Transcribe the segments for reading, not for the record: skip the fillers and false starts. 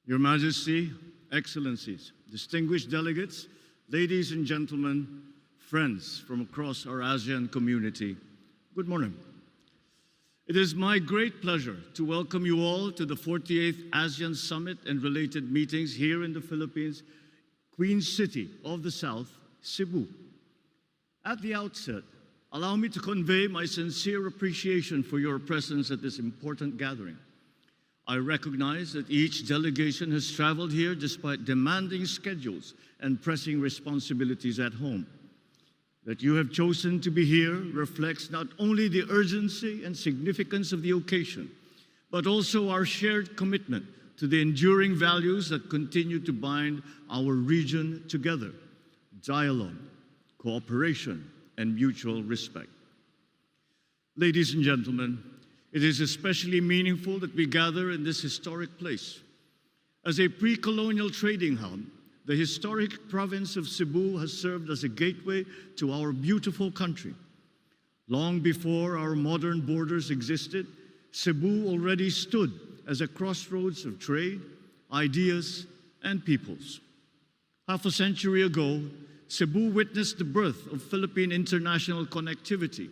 Your Majesty, Excellencies, distinguished delegates, ladies and gentlemen, friends from across our ASEAN community, good morning. It is my great pleasure to welcome you all to the 48th ASEAN Summit and related meetings here in the Philippines, Queen City of the South, Cebu. At the outset, allow me to convey my sincere appreciation for your presence at this important gathering. I recognize that each delegation has traveled here despite demanding schedules and pressing responsibilities at home. That you have chosen to be here reflects not only the urgency and significance of the occasion, but also our shared commitment to the enduring values that continue to bind our region together: dialogue, cooperation, and mutual respect. Ladies and gentlemen, it is especially meaningful that we gather in this historic place. As a pre-colonial trading hub, the historic province of Cebu has served as a gateway to our beautiful country. Long before our modern borders existed, Cebu already stood as a crossroads of trade, ideas, and peoples. Half a century ago, Cebu witnessed the birth of Philippine international connectivity,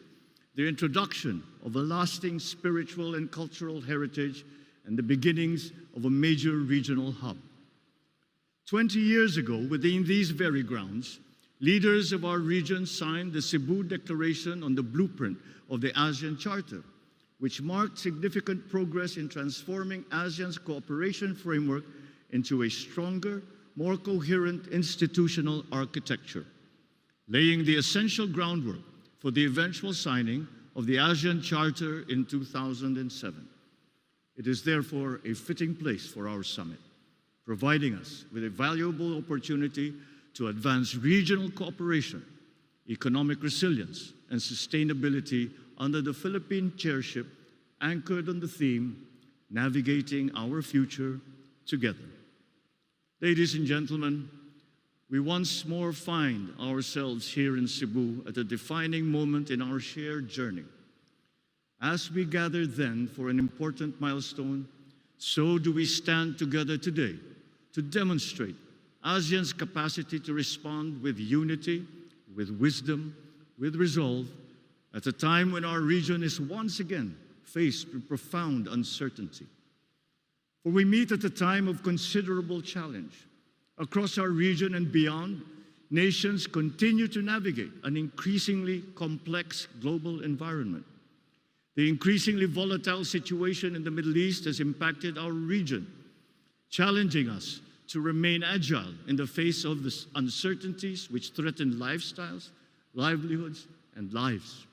the introduction of a lasting spiritual and cultural heritage, and the beginnings of a major regional hub. 20 years ago, within these very grounds, leaders of our region signed the Cebu Declaration on the blueprint of the ASEAN Charter, which marked significant progress in transforming ASEAN's cooperation framework into a stronger, more coherent institutional architecture, laying the essential groundwork for the eventual signing of the ASEAN Charter in 2007. It is therefore a fitting place for our summit, providing us with a valuable opportunity to advance regional cooperation, economic resilience, and sustainability under the Philippine chairship anchored on the theme, Navigating Our Future Together. Ladies and gentlemen, we once more find ourselves here in Cebu at a defining moment in our shared journey. As we gather then for an important milestone, so do we stand together today to demonstrate ASEAN's capacity to respond with unity, with wisdom, with resolve, at a time when our region is once again faced with profound uncertainty. For we meet at a time of considerable challenge. Across our region and beyond, nations continue to navigate an increasingly complex global environment. The increasingly volatile situation in the Middle East has impacted our region, challenging us to remain agile in the face of the uncertainties which threaten lifestyles, livelihoods, and lives.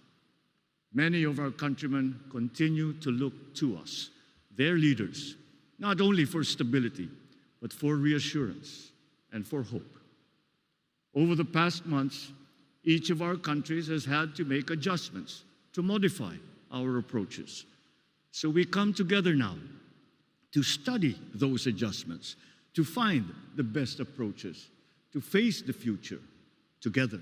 Many of our countrymen continue to look to us, their leaders, not only for stability, but for reassurance and for hope. Over the past months, each of our countries has had to make adjustments to modify our approaches. So we come together now to study those adjustments, to find the best approaches, to face the future together.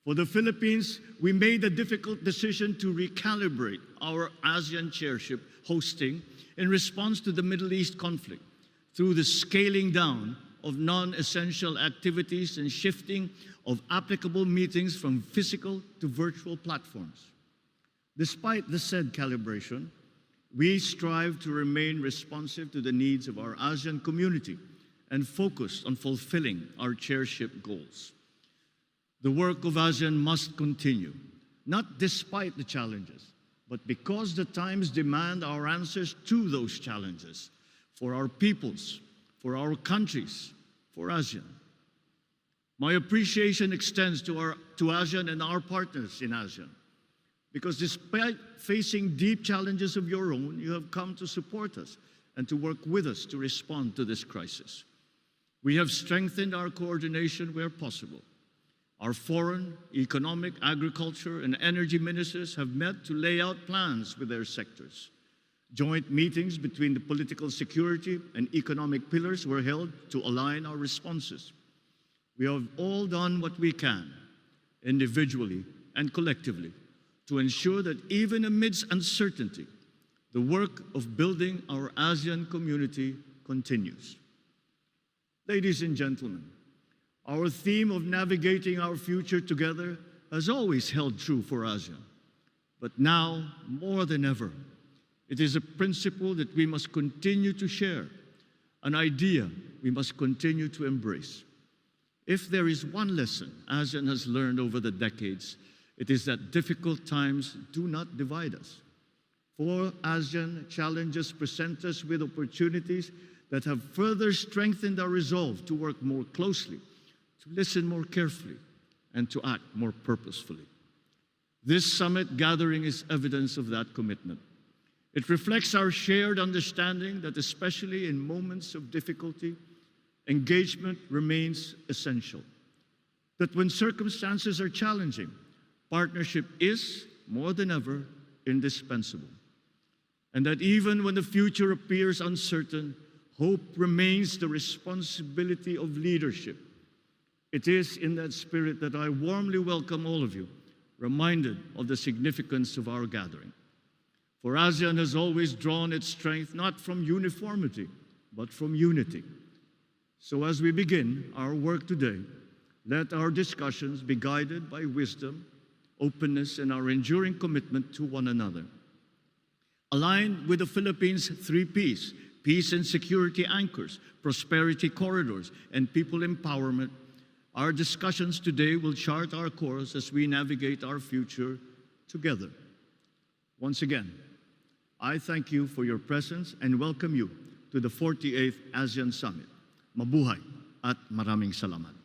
For the Philippines, we made a difficult decision to recalibrate our ASEAN chairship hosting in response to the Middle East conflict through the scaling down of non-essential activities and shifting of applicable meetings from physical to virtual platforms. Despite the said calibration, we strive to remain responsive to the needs of our ASEAN community and focus on fulfilling our chairship goals. The work of ASEAN must continue, not despite the challenges, but because the times demand our answers to those challenges, for our peoples, for our countries, for ASEAN. My appreciation extends to ASEAN and our partners in ASEAN, because despite facing deep challenges of your own, you have come to support us and to work with us to respond to this crisis. We have strengthened our coordination where possible. Our foreign, economic, agriculture, and energy ministers have met to lay out plans with their sectors. Joint meetings between the political security and economic pillars were held to align our responses. We have all done what we can, individually and collectively, to ensure that even amidst uncertainty, the work of building our ASEAN community continues. Ladies and gentlemen, our theme of navigating our future together has always held true for ASEAN. But now, more than ever, it is a principle that we must continue to share, an idea we must continue to embrace. If there is one lesson ASEAN has learned over the decades, it is that difficult times do not divide us. For ASEAN, challenges present us with opportunities that have further strengthened our resolve to work more closely, to listen more carefully, and to act more purposefully. This summit gathering is evidence of that commitment. It reflects our shared understanding that, especially in moments of difficulty, engagement remains essential. That when circumstances are challenging, partnership is, more than ever, indispensable. And that even when the future appears uncertain, hope remains the responsibility of leadership. It is in that spirit that I warmly welcome all of you, reminded of the significance of our gathering. For ASEAN has always drawn its strength not from uniformity, but from unity. So as we begin our work today, let our discussions be guided by wisdom, openness, and our enduring commitment to one another. Aligned with the Philippines' 3 Ps, peace and security anchors, prosperity corridors, and people empowerment, our discussions today will chart our course as we navigate our future together. Once again, I thank you for your presence and welcome you to the 48th ASEAN Summit. Mabuhay at maraming salamat.